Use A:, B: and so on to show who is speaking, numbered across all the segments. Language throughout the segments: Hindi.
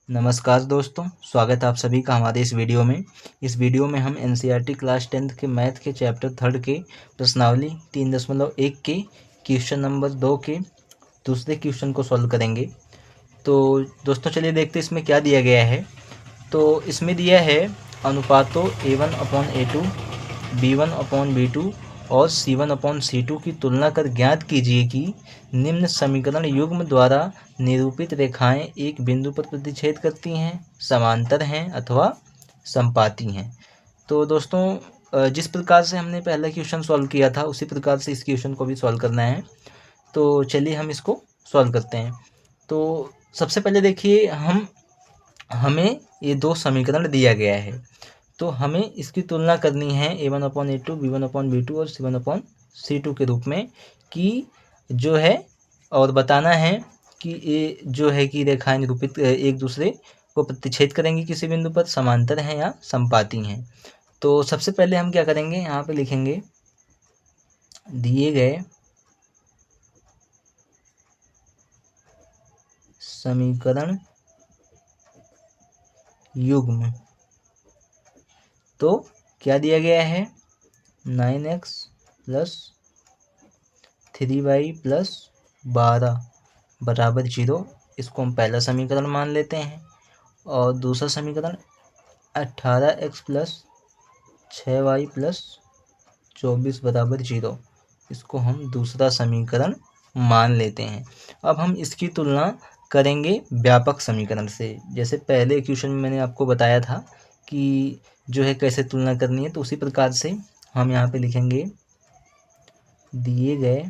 A: नमस्कार दोस्तों, स्वागत है आप सभी का हमारे इस वीडियो में। इस वीडियो में हम एनसीईआरटी क्लास 10th के मैथ के चैप्टर 3 के प्रश्नावली 3.1 के क्वेश्चन नंबर 2 के दूसरे क्वेश्चन को सॉल्व करेंगे। तो दोस्तों चलिए देखते हैं इसमें क्या दिया गया है। तो इसमें दिया है अनुपातों A1/A2, B1/B2 और C1/C2 की तुलना कर ज्ञात कीजिए कि निम्न समीकरण युग्म द्वारा निरूपित रेखाएं एक बिंदु पर प्रतिच्छेद करती हैं, समांतर हैं अथवा समपाती हैं। तो दोस्तों जिस प्रकार से हमने पहला क्वेश्चन सॉल्व किया था उसी प्रकार से इस क्वेश्चन को भी सॉल्व करना है। तो चलिए हम इसको सॉल्व करते हैं। तो सबसे पहले देखिए हमें ये दो समीकरण दिया गया है, तो हमें इसकी तुलना करनी है A1/A2, B1/B2 और C1/C2 के रूप में कि जो है, और बताना है कि ये जो है कि रेखाएं निरूपित एक दूसरे को प्रतिच्छेद करेंगी किसी बिंदु पर, समांतर हैं या समपाती हैं। तो सबसे पहले हम क्या करेंगे, यहाँ पे लिखेंगे दिए गए समीकरण युग्म। तो क्या दिया गया है, 9x + 3y + 12 बराबर 0। इसको हम पहला समीकरण मान लेते हैं। और दूसरा समीकरण 18x + 6y + 24 बराबर 0। इसको हम दूसरा समीकरण मान लेते हैं। अब हम इसकी तुलना करेंगे व्यापक समीकरण से। जैसे पहले क्वेश्चन में मैंने आपको बताया था कि जो है कैसे तुलना करनी है, तो उसी प्रकार से हम यहाँ पे लिखेंगे दिए गए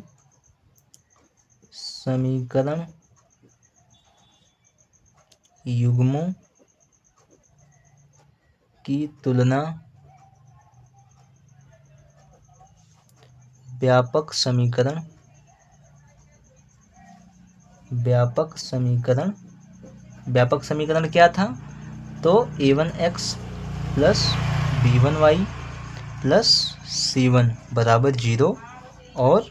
A: समीकरण युग्मों की तुलना व्यापक समीकरण क्या था, तो A1x + B1y + C1 बराबर 0 और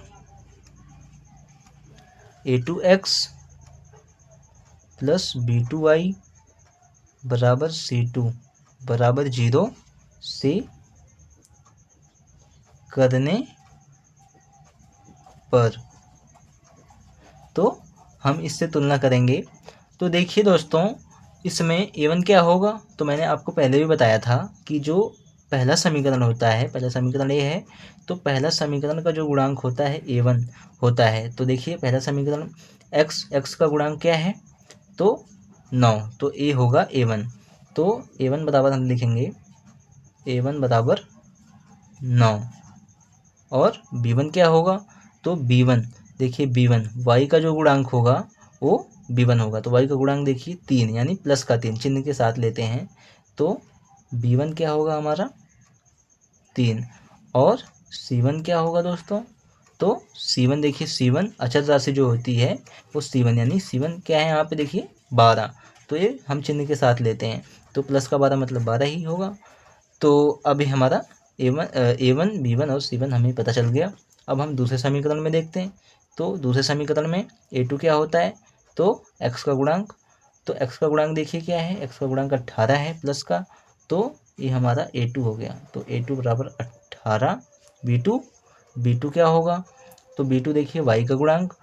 A: A2x + B2y बराबर C2 बराबर 0 से करने पर। तो हम इससे तुलना करेंगे। तो देखिए दोस्तों, इसमें A1 क्या होगा, तो मैंने आपको पहले भी बताया था कि जो पहला समीकरण होता है, पहला समीकरण ये है, तो पहला समीकरण का जो गुणांक होता है A1 होता है। तो देखिए पहला समीकरण x का गुणांक क्या है, तो 9, तो A होगा A1। तो A1 बराबर हम लिखेंगे A1 बराबर 9। और B1 क्या होगा, तो B1 देखिए B1 y का जो गुणांक होगा वो B1 होगा। तो y का गुणांक देखिए 3, यानी प्लस का 3 चिन्ह के साथ लेते हैं। तो B1 क्या होगा हमारा 3। और C1 क्या होगा दोस्तों, तो C1 देखिए C1 अचर राशि जो होती है वो C1, यानी C1 क्या है यहाँ पे देखिए 12। तो ये हम चिन्ह के साथ लेते हैं, तो प्लस का 12 मतलब 12 ही होगा। तो अभी हमारा A1, B1 और C1 हमें पता चल गया। अब हम दूसरे समीकरण में देखते हैं। तो दूसरे समीकरण में A2 क्या होता है, तो x का गुणांक। तो x का गुणांक देखिए क्या है, x का गुणांक 18 है प्लस का, तो ये हमारा A2 हो गया। तो A2 बराबर 18। B2 क्या होगा, तो B2 देखिए y का गुणांक,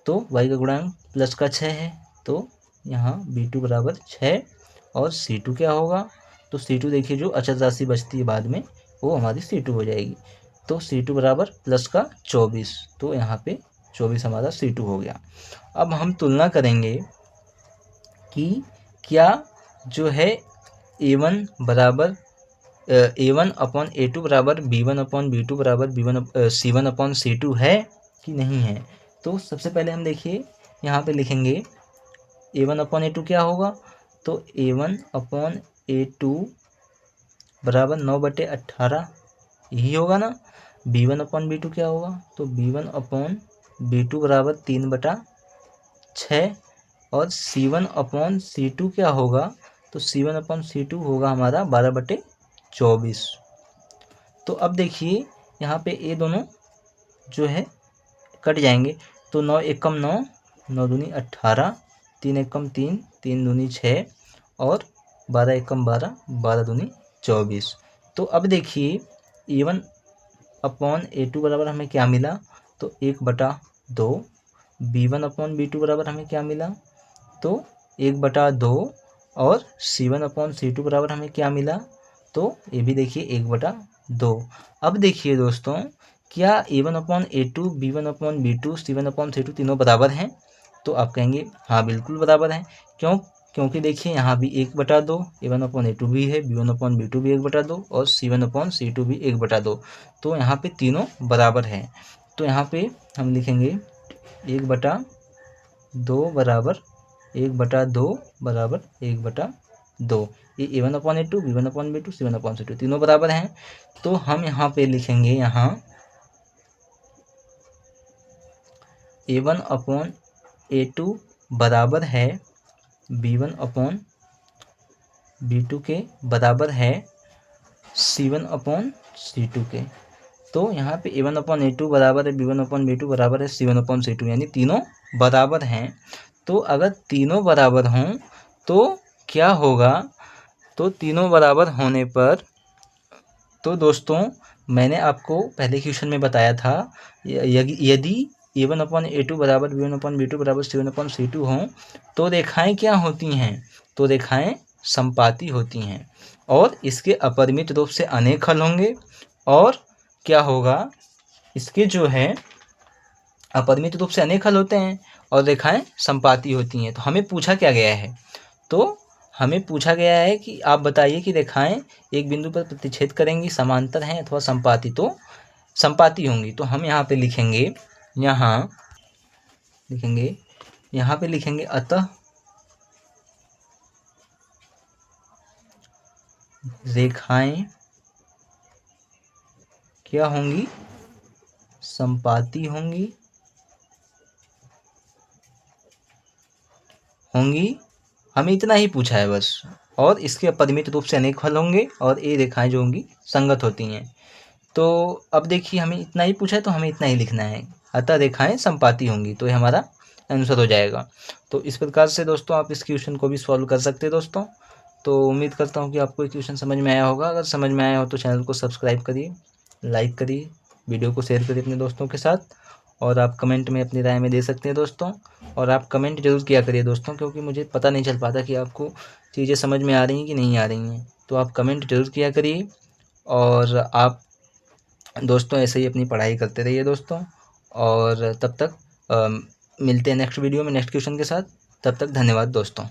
A: तो y का गुणांक प्लस का 6 है, तो यहाँ B2 बराबर 6। और C2 क्या होगा, तो C2 देखिए जो अचर राशि बचती है बाद में वो हमारी C2 हो जाएगी। तो C2 बराबर प्लस का 24, तो यहाँ पे 24 हमारा C2 हो गया। अब हम तुलना करेंगे कि क्या जो है A1 बराबर A1/A2 बराबर B1/B2 बराबर C1/C2 है कि नहीं है। तो सबसे पहले हम देखिए यहाँ पे लिखेंगे A1/A2 क्या होगा, तो A1/A2 बराबर 9/18 यही होगा ना। B1/B2 क्या होगा, तो B1/B2 बराबर 3/6। और C1/C2 क्या होगा, तो C1/C2 होगा हमारा 12/24। तो अब देखिए यहाँ पे ये दोनों जो है कट जाएंगे। तो 9 एकम 9, 9 दूनी 18, 3 एकम 3, 3 दूनी 6 और 12 एकम 12, 12 दूनी 24। तो अब देखिए A1/A2 बराबर हमें क्या मिला, तो 1/2। B1/B2 बराबर हमें क्या मिला, तो 1/2। और C1/C2 बराबर हमें क्या मिला, तो ये भी देखिए 1/2। अब देखिए दोस्तों, क्या A1/A2, B1/B2, C1/C2 तीनों बराबर हैं, तो आप कहेंगे हाँ बिल्कुल बराबर हैं। क्यों? क्योंकि देखिए यहाँ भी 1/2, A1/A2 भी है, B1/B2 भी 1/2 और C1/C2 भी 1/2। तो यहाँ पे तीनों बराबर हैं। तो यहाँ पे हम लिखेंगे 1/2 बराबर 1/2 बराबर 1/2। ये A1/A2, B1/B2, C1/C2 तीनों बराबर हैं। तो हम यहाँ पे लिखेंगे, यहाँ A1/A2 बराबर है B1/B2 के, बराबर है C1/C2 के। तो यहाँ पे A1/A2 बराबर है B1/B2 बराबर है C1/C2, यानी तीनों बराबर हैं। तो अगर तीनों बराबर हों तो क्या होगा, तो तीनों बराबर होने पर, तो दोस्तों मैंने आपको पहले क्वेश्चन में बताया था, यदि A1/A2 बराबर B1/B2 बराबर C1/C2 हों तो रेखाएं क्या होती हैं, तो रेखाएं संपाती होती हैं और इसके अपरिमित रूप से अनेक हल होंगे। और क्या होगा, इसके जो है अपरिमित रूप से अनेक हल होते हैं और रेखाएं संपाती होती हैं। तो हमें पूछा क्या गया है, तो हमें पूछा गया है कि आप बताइए कि रेखाएं एक बिंदु पर प्रतिच्छेद करेंगी, समांतर हैं अथवा संपाती, तो संपाती होंगी। तो हम यहाँ पे लिखेंगे, यहाँ पे लिखेंगे अतः रेखाएं क्या होंगी, संपाती होंगी हमें इतना ही पूछा है बस। और इसके अपरिमित रूप से अनेक हल होंगे और ये रेखाएं जो होंगी संगत होती हैं। तो अब देखिए हमें इतना ही पूछा है तो हमें इतना ही लिखना है, अतः रेखाएं संपाती होंगी, तो ये हमारा आंसर हो जाएगा। तो इस प्रकार से दोस्तों आप इस क्वेश्चन को भी सॉल्व कर सकते हैं दोस्तों। तो उम्मीद करता हूँ कि आपको ये क्वेश्चन समझ में आया होगा। अगर समझ में आया हो तो चैनल को सब्सक्राइब करिए, लाइक करिए, वीडियो को शेयर करिए अपने दोस्तों के साथ, और आप कमेंट में अपनी राय में दे सकते हैं दोस्तों। और आप कमेंट जरूर किया करिए दोस्तों, क्योंकि मुझे पता नहीं चल पाता कि आपको चीज़ें समझ में आ रही हैं कि नहीं आ रही हैं। तो आप कमेंट जरूर किया करिए और आप दोस्तों ऐसे ही अपनी पढ़ाई करते रहिए दोस्तों। और तब तक मिलते हैं नेक्स्ट वीडियो में नेक्स्ट क्वेश्चन के साथ। तब तक धन्यवाद दोस्तों।